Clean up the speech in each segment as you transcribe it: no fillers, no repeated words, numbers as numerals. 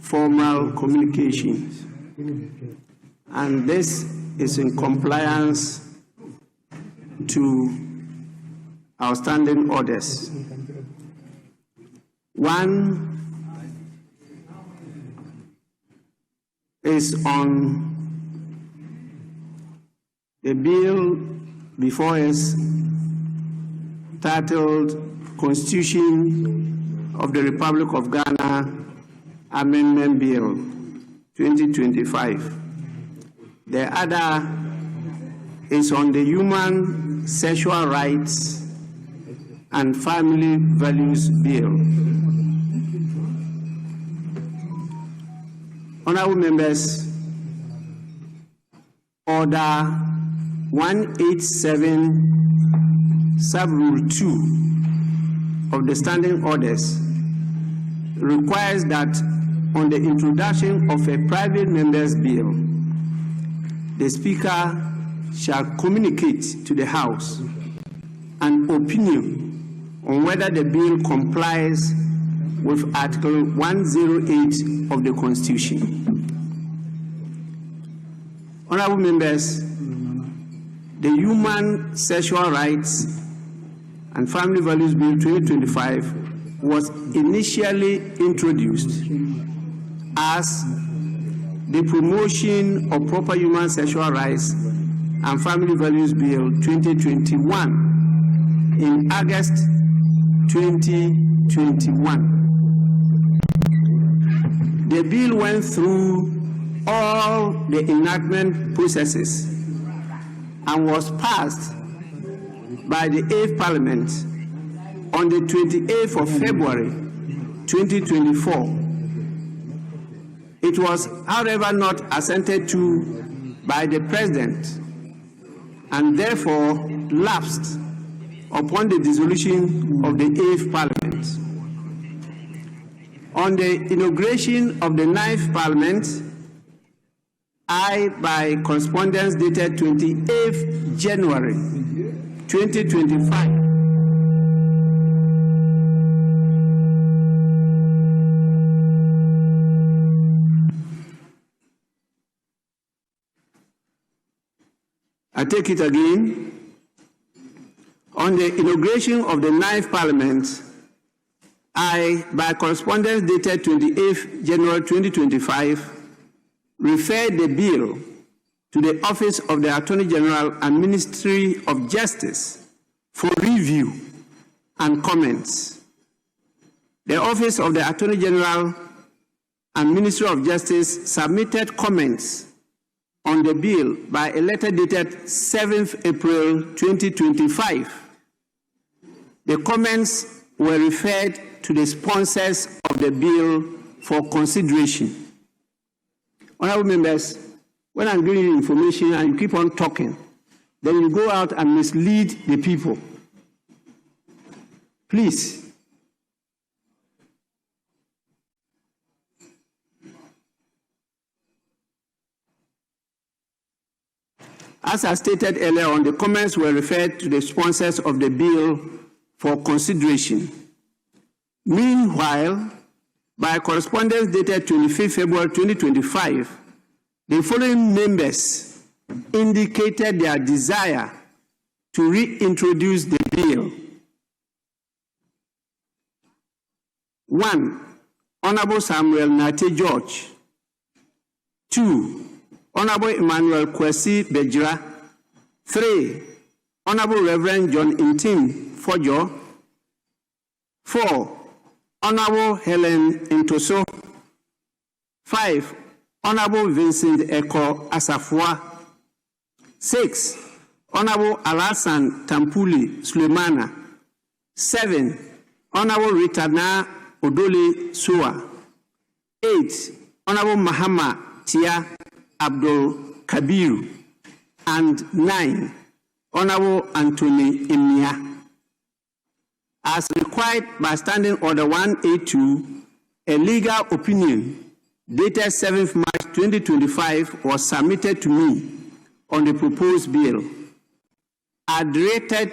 formal communications. And this is in compliance to our standing orders. One is on the bill before us titled Constitution of the Republic of Ghana Amendment Bill 2025. The other is on the Human Sexual Rights and Family Values Bill. Honorable members, Order 187, Sub-Rule 2 of the Standing Orders requires that on the introduction of a private member's bill, the Speaker shall communicate to the House an opinion on whether the bill complies with Article 108 of the Constitution. Honorable members, the Human Sexual Rights and Family Values Bill 2025 was initially introduced as the Promotion of Proper Human Sexual Rights and Family Values Bill 2021 in August 2021. The bill went through all the enactment processes and was passed by the 8th Parliament on the 28th of February 2024. It was, however, not assented to by the President and therefore lapsed upon the dissolution of the 8th Parliament. On the inauguration of the 9th Parliament, I, by correspondence dated 28th January 2025, I take it again. On the inauguration of the 9th Parliament, I, by correspondence dated 28th January 2025, referred the bill to the Office of the Attorney General and Ministry of Justice for review and comments. The Office of the Attorney General and Ministry of Justice submitted comments on the bill by a letter dated 7th April 2025. The comments were referred to the sponsors of the bill for consideration. Honorable members, when I'm giving you information and you keep on talking, then you go out and mislead the people. Please. As I stated earlier on, the comments were referred to the sponsors of the bill for consideration. Meanwhile, by correspondence dated 25 February 2025, the following members indicated their desire to reintroduce the bill. 1. Honorable Samuel Nate George. 2. Honorable Emmanuel Kwesi Bejira. 3. Honorable Reverend John Intim Fojo. 4. Honorable Helen Intoso. 5. Honorable Vincent Eko Asafua. 6. Honorable Alasan Tampuli Sulemana. 7. Honorable Ritana Odole Sua. 8. Honorable Mahama Tia Abdul Kabiru. And 9. Honorable Anthony Imia. As required by Standing Order 182, a legal opinion dated 7th March 2025 was submitted to me on the proposed bill. I directed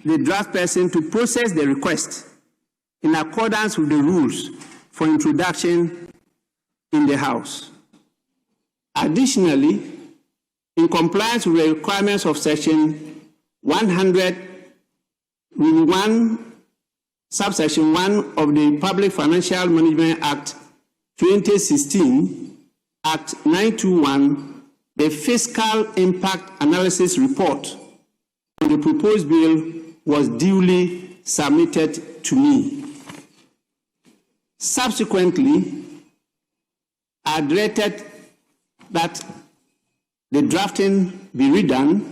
the draft person to process the request in accordance with the rules for introduction in the House. Additionally, in compliance with the requirements of Section 101, subsection 1 of the Public Financial Management Act 2016, Act 921, the Fiscal Impact Analysis Report on the proposed bill was duly submitted to me. Subsequently, I directed that the drafting be redone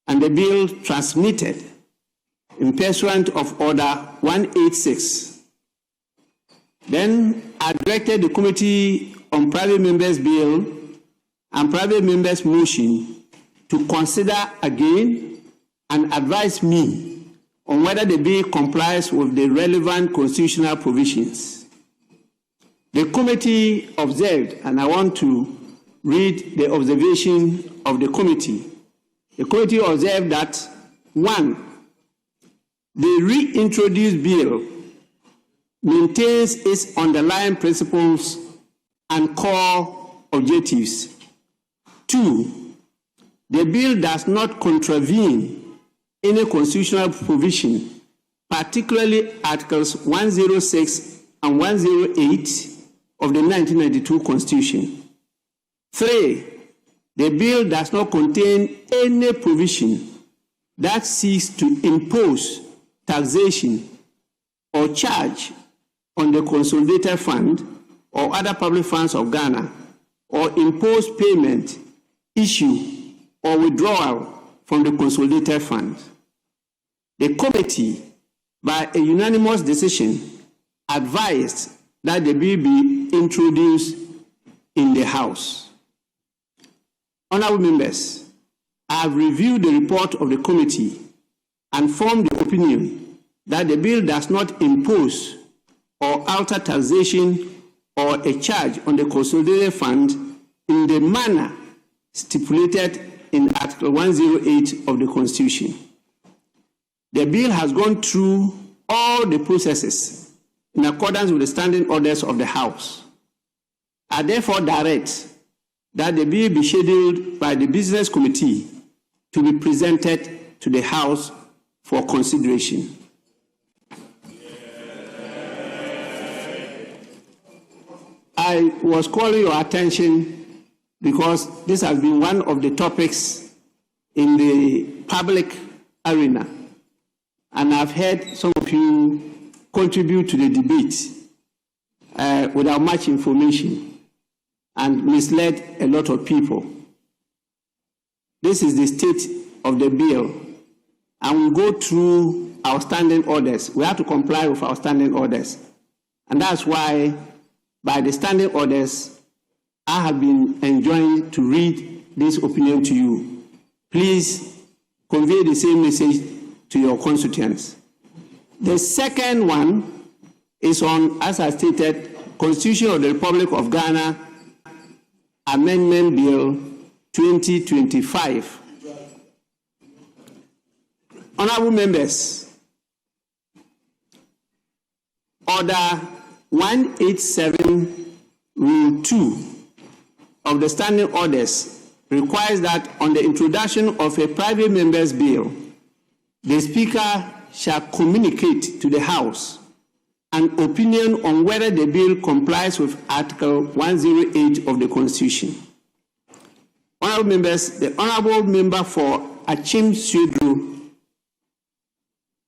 and the bill transmitted in pursuant of Order 186. Then I directed the Committee on Private Members' Bill and Private Members' Motion to consider again and advise me on whether the bill complies with the relevant constitutional provisions. The committee observed, and I want to read the observation of the committee. The committee observed that, 1, the reintroduced bill maintains its underlying principles and core objectives. 2, the bill does not contravene any constitutional provision, particularly Articles 106 and 108 of the 1992 Constitution. 3, the bill does not contain any provision that seeks to impose taxation or charge on the Consolidated Fund or other public funds of Ghana, or impose payment, issue, or withdrawal from the Consolidated Fund. The committee, by a unanimous decision, advised that the bill be introduced in the House. Honourable members, I have reviewed the report of the committee and formed the opinion that the bill does not impose or alter taxation or a charge on the Consolidated Fund in the manner stipulated in Article 108 of the Constitution. The bill has gone through all the processes in accordance with the standing orders of the House. I therefore direct that the bill be scheduled by the Business Committee to be presented to the House for consideration. I was calling your attention because this has been one of the topics in the public arena, and I've heard some of you contribute to the debate without much information and misled a lot of people. This is the state of the bill, and we go through our standing orders. We have to comply with our standing orders, and that's why by the standing orders, I have been enjoined to read this opinion to you. Please convey the same message to your constituents. The second one is on, as I stated, Constitution of the Republic of Ghana Amendment Bill 2025. Honourable members, Order 187 Rule 2 of the Standing Orders requires that on the introduction of a private member's bill, the Speaker shall communicate to the House an opinion on whether the bill complies with Article 108 of the Constitution. Honourable members, the Honourable Member for Achim Suedru,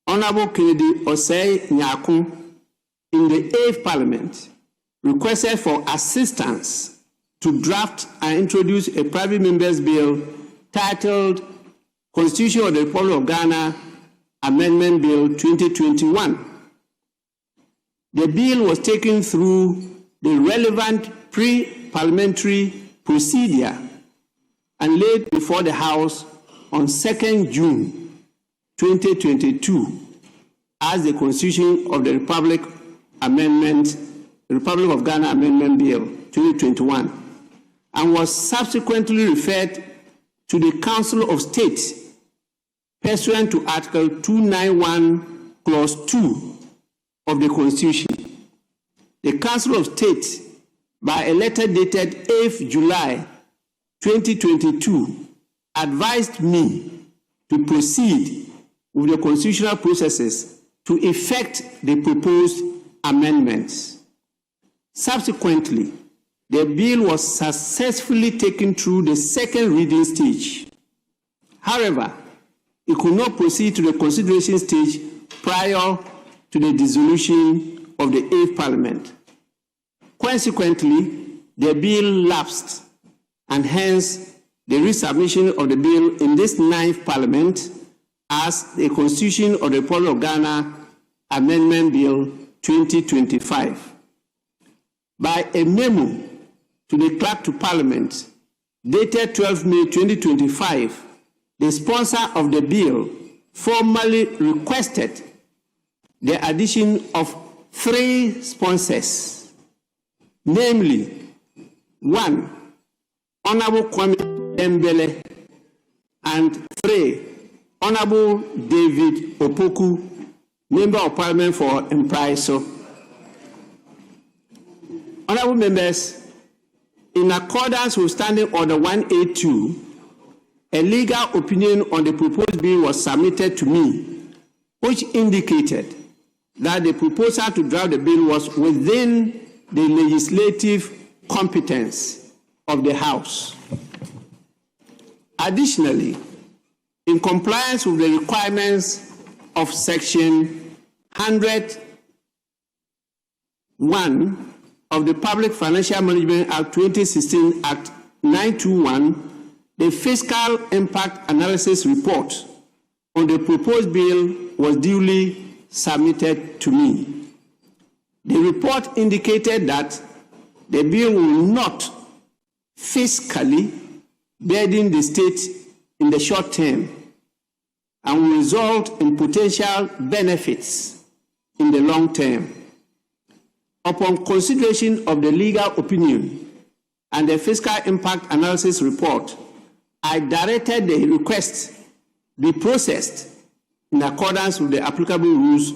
Honourable Kennedy Osei Nyakun, in the 8th Parliament, requested for assistance to draft and introduce a private member's bill titled Constitution of the Republic of Ghana Amendment Bill 2021. The bill was taken through the relevant pre-parliamentary procedure and laid before the House on 2nd June 2022 as the Constitution of the Republic of Ghana Amendment Bill 2021, and was subsequently referred to the Council of State pursuant to Article 291, Clause 2 of the Constitution. The Council of State by a letter dated 8th July 2022, advised me to proceed with the constitutional processes to effect the proposed amendments. Subsequently, the bill was successfully taken through the second reading stage. However, it could not proceed to the consideration stage prior to the dissolution of the 8th Parliament. Consequently, the bill lapsed, and hence the resubmission of the bill in this 9th Parliament as the Constitution of the Republic of Ghana Amendment Bill 2025. By a memo to the Clerk to Parliament dated 12 May 2025, the sponsor of the bill formally requested the addition of 3 sponsors, namely 1. Honorable Kwame Dembele, and 3. Honorable David Opoku, Member of Parliament for Mpraiso. Honorable members, in accordance with Standing Order 182, a legal opinion on the proposed bill was submitted to me, which indicated that the proposal to draft the bill was within the legislative competence of the House. Additionally, in compliance with the requirements of Section 101 of the Public Financial Management Act 2016 Act 921, the Fiscal Impact Analysis Report on the proposed bill was duly submitted to me. The report indicated that the bill will not fiscally burden the state in the short term and will result in potential benefits in the long term. Upon consideration of the legal opinion and the Fiscal Impact Analysis Report, I directed the request be processed in accordance with the applicable rules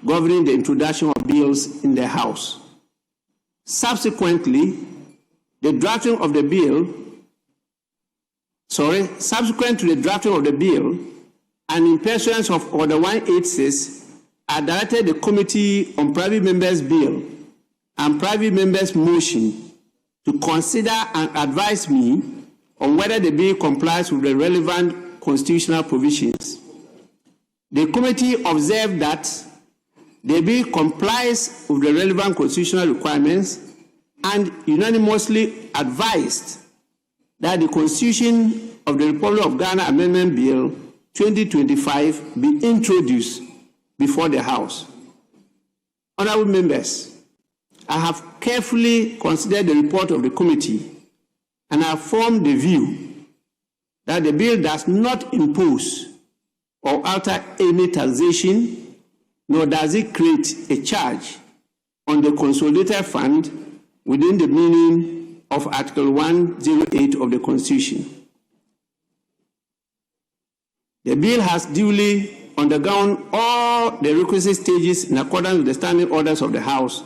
governing the introduction of bills in the House. Subsequent to the drafting of the bill, and in pursuance of Order 186, I directed the Committee on Private Members' Bill and Private Members' Motion to consider and advise me on whether the bill complies with the relevant constitutional provisions. The committee observed that the bill complies with the relevant constitutional requirements and unanimously advised that the Constitution of the Republic of Ghana Amendment Bill 2025 be introduced before the House. Honorable members, I have carefully considered the report of the committee and have formed the view that the bill does not impose or alter any taxation, nor does it create a charge on the consolidated fund within the meaning of Article 108 of the Constitution. The bill has duly undergone all the requisite stages in accordance with the standing orders of the House.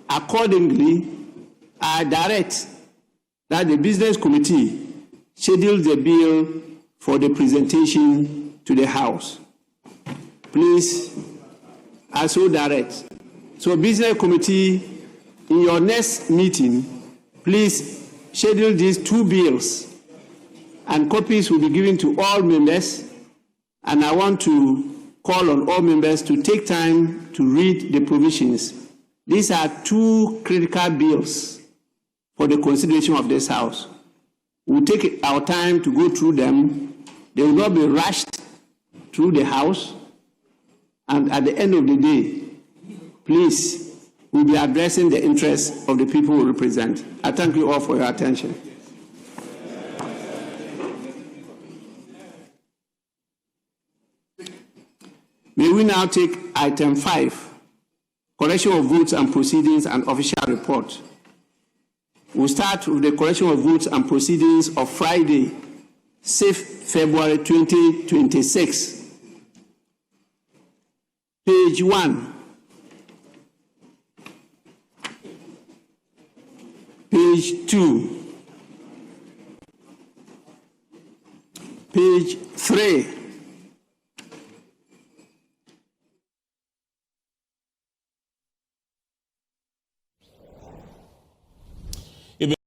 Accordingly, I direct that the Business Committee schedules the bill for the presentation to the House. Please, I so direct. So, Business Committee, in your next meeting, please schedule these 2 bills, and copies will be given to all members. And I want to call on all members to take time to read the provisions. These are 2 critical bills for the consideration of this House. We'll take our time to go through them. They will not be rushed through the House. And at the end of the day, please, we'll be addressing the interests of the people we represent. I thank you all for your attention. May we now take item 5, collection of votes and proceedings and official report. We'll start with the collection of votes and proceedings of Friday, 6th February 2026. Page 1. Page page 2, page 3,